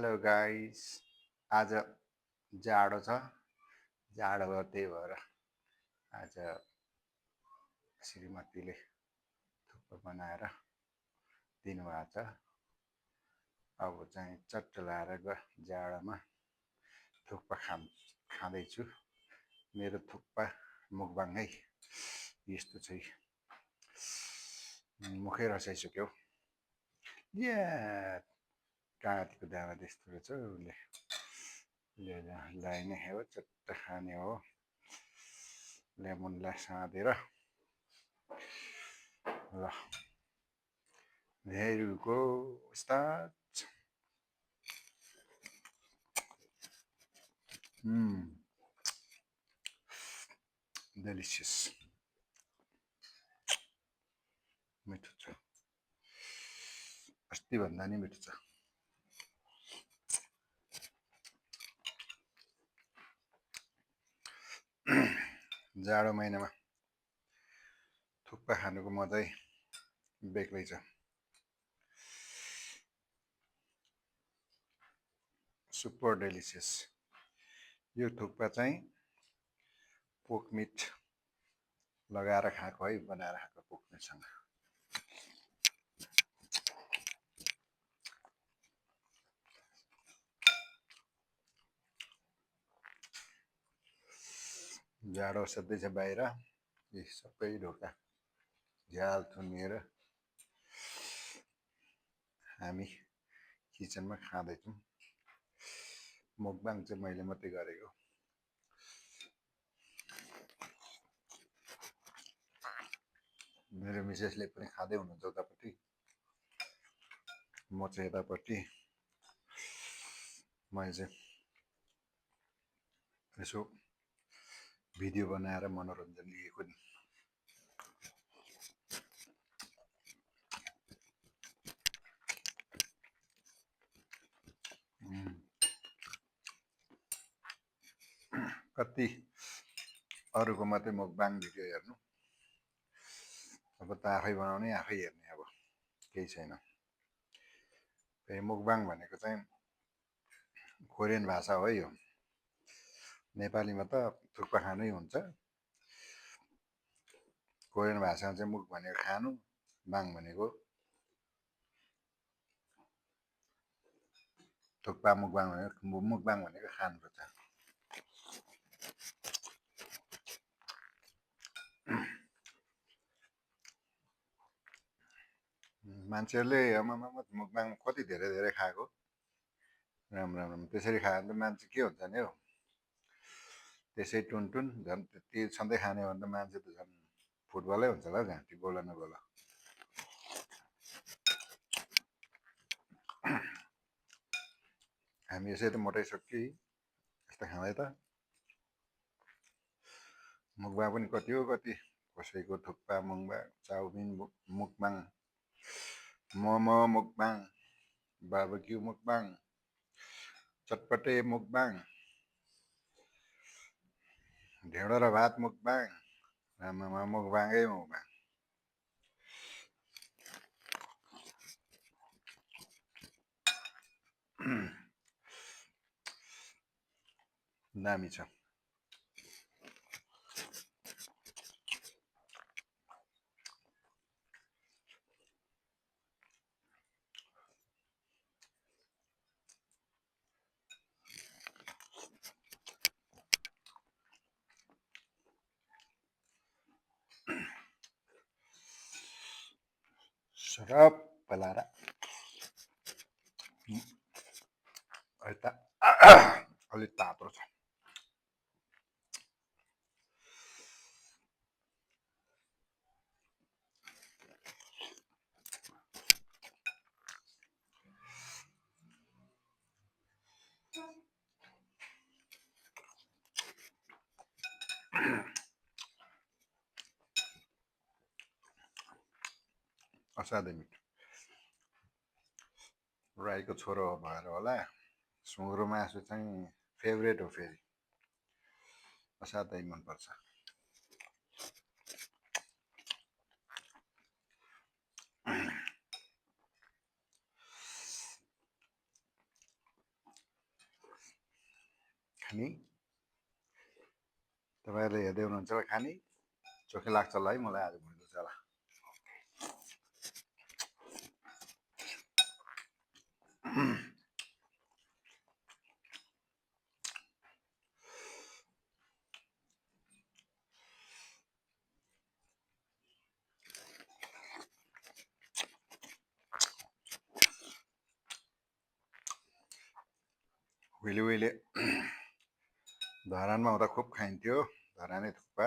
Hello guys. आज जाडो छ। जाडो भयो त्यही भएर आज श्रीमतीले थुक्पा बनाएर दिनुभएको छ। अब चाहिँ चट्ट लाएर जाडोमा थुक्पा खाँदैछु। मेरो थुक्पा मुखबाङै यस्तो चाहिँ मुखै रसाइसक्यो। काँतीको दाना त्यस्तो रहेछ। उसले ल्याइने हो, चट्ट खाने हो। लेमनलाई साँधेर ल there you go, start. Delicious. मिठो छ, अस्ति भन्दा नि मिठो छ। जाडो महिनामा थुक्पा खानुको मजै बेग्लै छ। Super delicious. यो थुक्पा चाहिँ पोक मिट लगाएर खाएको है, बनाएर खाएको पोक मिटसँग। जाडो सधैँ बाहिर, यी सबै ढोका झ्याल थुनिएर हामी किचनमा खाँदैछौँ। मुखबाङ चाहिँ मैले मात्रै गरेको। मेरो मिसेसले पनि खाँदै हुनुहुन्छ उतापट्टि, म चाहिँ यतापट्टि। मैले चाहिँ यसो भिडियो बनाएर मनोरञ्जन लिएको नि। कति अरूको मात्रै मुखबाङ भिडियो हेर्नु, अब त आफै बनाउने आफै हेर्ने, अब केही छैन। मुखबाङ भनेको चाहिँ कोरियन भाषा हो यो। नेपालीमा त थुक्पा खानै हुन्छ। कोरियन भाषामा चाहिँ मुख भनेको खानु, बाङ भनेको थुक्पा, मुखबाङ भनेको खानु रहेछ। मान्छेहरूले मुखबाङ कति धेरै धेरै खाएको, राम्रो राम्रो। त्यसरी खायो भने त मान्छे के हुन्छ नि हौ, त्यसै टुनटुन। झन् त्यति सधैँ खाने हो भने त मान्छे त झन् फुटबलै हुन्छ होला घाँटी गोला नगोला। हामी यसै त मोटाइसक्यो यस्तो खाँदै त। मुखबाङ पनि कति हो कति, कसैको थुक्पा मुखबाङ, चाउमिन मुखबाङ, मोमो मुखबाङ, बार्बेक्यू मुखबाङ, चटपटे मुखबाङ, ढेँडो र भात मुखबाङ। आमामा मुखबाङै मुखबाङ। दामी छ। सरप लाएर अलिक तातो छ। असाध्यै मिठो। राईको छोरो भएर होला, सुँगुरको मासु चाहिँ फेभरेट हो। फेरि असाध्यै मनपर्छ। खाने तपाईँहरूले हेर्दै हुनुहुन्छ र खाने चोखै लाग्छ होला है मलाई आज भुइँदो चला उहिले उहिले धरानमा हुँदा खुब खाइन्थ्यो धराने थुक्पा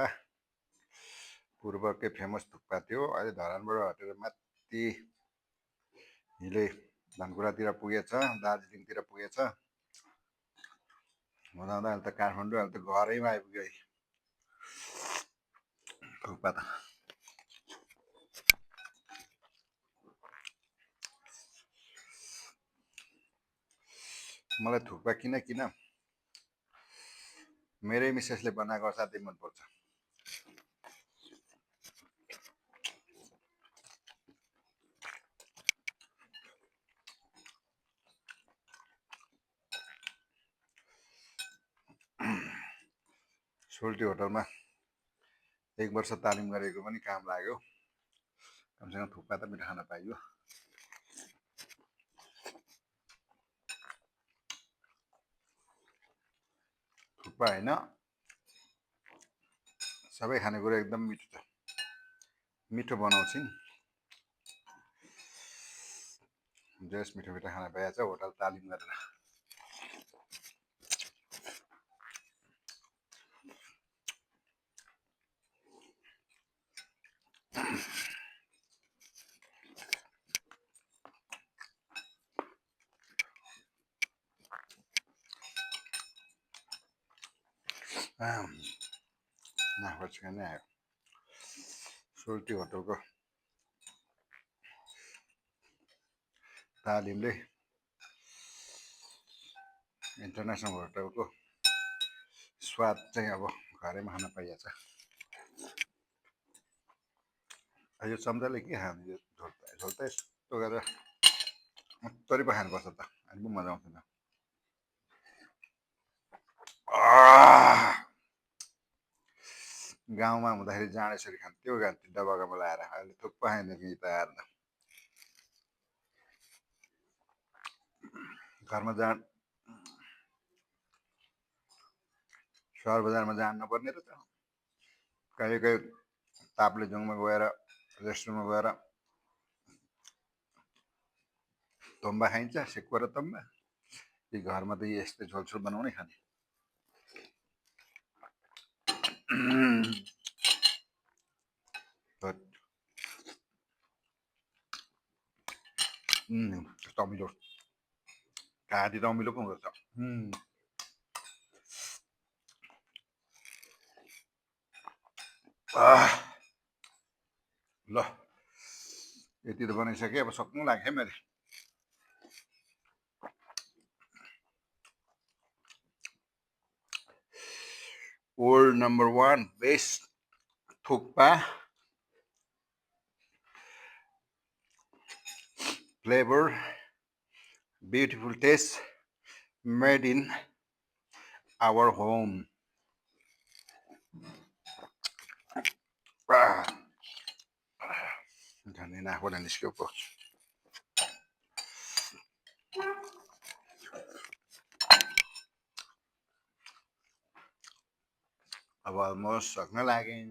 पूर्वकै फेमस थुक्पा थियो अहिले धरानबाट हटेर माथि हिले धनकुरातिर पुगेछ दार्जिलिङतिर पुगेछ हुँदा हुँदा अहिले त काठमाडौँ अहिले त घरैमा आइपुग्यो है थुक्पा त मलाई थुक्पा किन किन मेरै मिसेसले बनाएको असाध्यै मनपर्छ सोल्टी होटलमा 1 वर्ष तालिम गरेको पनि काम लाग्यो कमसेकम थुक्पा त मिठो खान पाइयो थुक्पा होइन सबै खानेकुरा एकदम मिठो छ मिठो बनाउँछिन् जस मिठो मिठो खाना पाइहाल्छ होटल तालिम गरेर नाफा नै आयो सोल्टी होटलको तालिमले इन्टरनेसनल होटलको स्वाद चाहिँ अब घरैमा खान पाइहाल्छ यो चम्चाले के खानु यो झोल त यस्तो गरेर मत्तरी पो खानुपर्छ त अनि पो मजा आउँछ त गाउँमा हुँदाखेरि जाँड यसरी खान्थ्यो डब्बामा लाएर अहिले थुक्पा खाने त आएर घरमा जाँड सहर बजारमा जानु नपर्ने र त कहीँ कहीँ ताप्लेजुङमा गएर रेस्टुरेन्टमा गएर तोम्बा खाइन्छ सेकुवा र तोम्बा यी घरमा त यस्तै झोलछोल बनाउनै खाने कस्तो अमिलो घाँटी त अमिलो पो हुँदो रहेछ ल यति त बनाइसकेँ अब सक्नु लाग्यो है मैले world number 1 best thukpa flavor beautiful taste made in our home झन् नाकबाट निस्क्यो पो अब अलमोस्ट सक्न लागेँ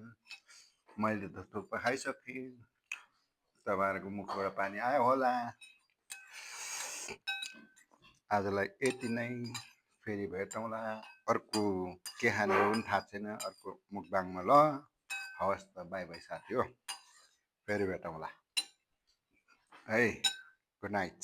मैले त थुक्पा खाइसकेँ तपाईँहरूको मुखबाट पानी आयो होला आजलाई यति नै फेरि भेटौँला अर्को के खाने हो पनि थाहा छैन अर्को मुकबाङमा ल हवस् त बाई बाई साथी हो फेरि भेटौँला है गुड नाइट